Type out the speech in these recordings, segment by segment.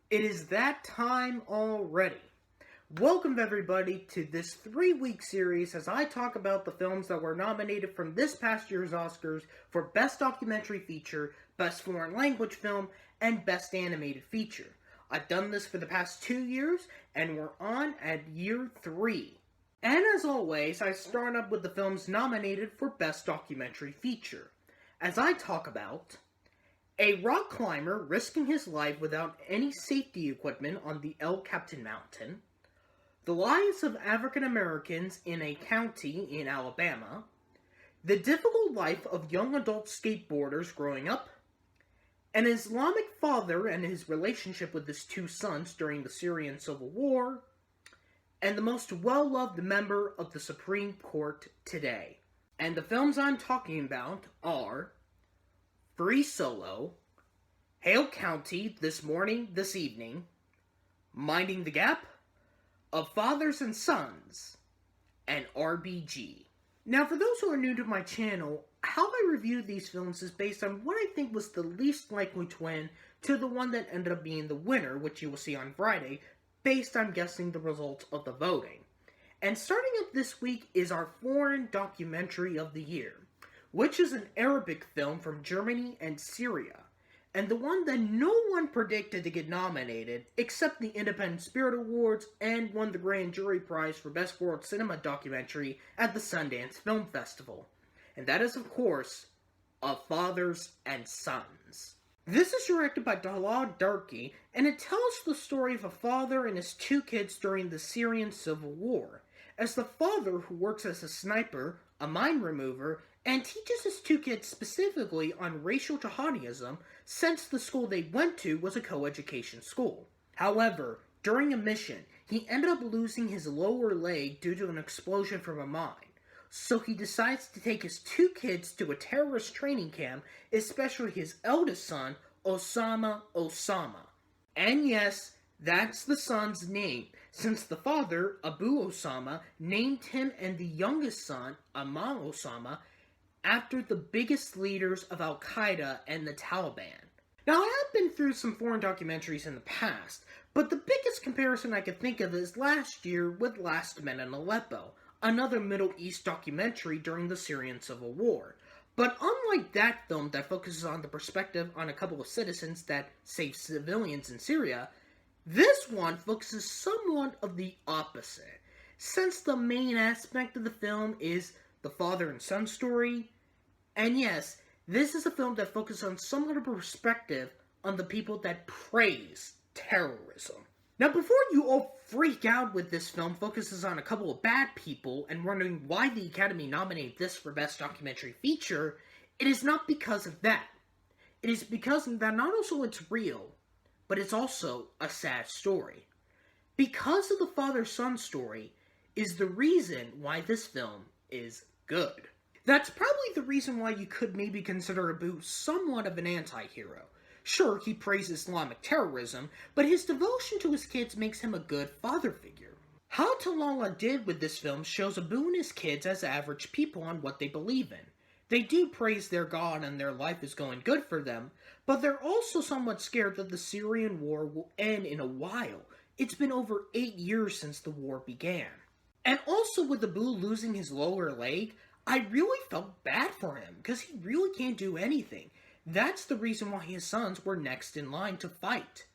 It is that time already. Welcome everybody to this 3-week series as I talk about the films that were nominated from this past year's Oscars for Best Documentary Feature, Best Foreign Language Film, and Best Animated Feature. I've done this for the past 2 years, and we're on at year 3. And as always, I start up with the films nominated for Best Documentary Feature, as I talk about a rock climber risking his life without any safety equipment on the El Capitan Mountain, the lives of African Americans in a county in Alabama, the difficult life of young adult skateboarders growing up, an Islamic father and his relationship with his 2 sons during the Syrian Civil War, and the most well-loved member of the Supreme Court today. And the films I'm talking about are Free Solo, Hale County, This Morning, This Evening, Minding the Gap, Of Fathers and Sons, and RBG. Now, for those who are new to my channel, how I review these films is based on what I think was the least likely to win to the one that ended up being the winner, which you will see on Friday, based on guessing the results of the voting. And starting up this week is our Foreign Documentary of the Year, which is an Arabic film from Germany and Syria, and the one that no one predicted to get nominated, except the Independent Spirit Awards, and won the Grand Jury Prize for Best World Cinema Documentary at the Sundance Film Festival. And that is, of course, Of Fathers and Sons. This is directed by Dalal Darki, and it tells the story of a father and his 2 kids during the Syrian Civil War, as the father, who works as a sniper, a mine remover, and teaches his 2 kids specifically on racial jihadism, since the school they went to was a co-education school. However, during a mission, he ended up losing his lower leg due to an explosion from a mine. So he decides to take his 2 kids to a terrorist training camp, especially his eldest son, Osama. And yes, that's the son's name, since the father, Abu Osama, named him and the youngest son, Amal Osama, after the biggest leaders of Al-Qaeda and the Taliban. Now, I have been through some foreign documentaries in the past, but the biggest comparison I could think of is last year with Last Men in Aleppo, another Middle East documentary during the Syrian Civil War. But unlike that film that focuses on the perspective on a couple of citizens that save civilians in Syria, this one focuses somewhat of the opposite, since the main aspect of the film is the father and son story. And yes, this is a film that focuses on somewhat of a perspective on the people that praise terrorism. Now, before you all freak out with this film focuses on a couple of bad people and wondering why the Academy nominated this for Best Documentary Feature, it is not because of that. It is because that not only it's real, but it's also a sad story. Because of the father-son story is the reason why this film is good. That's probably the reason why you could maybe consider Abu somewhat of an anti-hero. Sure, he praises Islamic terrorism, but his devotion to his kids makes him a good father figure. How Talala did with this film shows Abu and his kids as average people on what they believe in. They do praise their God and their life is going good for them, but they're also somewhat scared that the Syrian war will end in a while. It's been over 8 years since the war began. And also with Abu losing his lower leg, I really felt bad for him, because he really can't do anything. That's the reason why his sons were next in line to fight.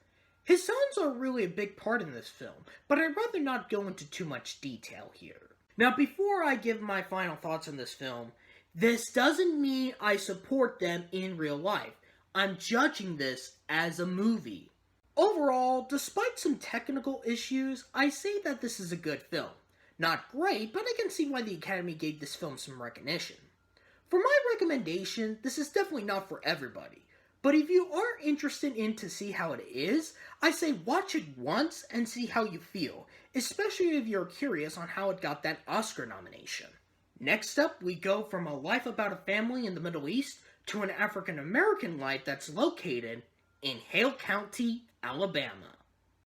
His sons are really a big part in this film, but I'd rather not go into too much detail here. Now, before I give my final thoughts on this film, this doesn't mean I support them in real life. I'm judging this as a movie. Overall, despite some technical issues, I say that this is a good film. Not great, but I can see why the Academy gave this film some recognition. For my recommendation, this is definitely not for everybody, but if you are interested in to see how it is, I say watch it once and see how you feel, especially if you're curious on how it got that Oscar nomination. Next up, we go from a life about a family in the Middle East to an African American life that's located in Hale County, Alabama.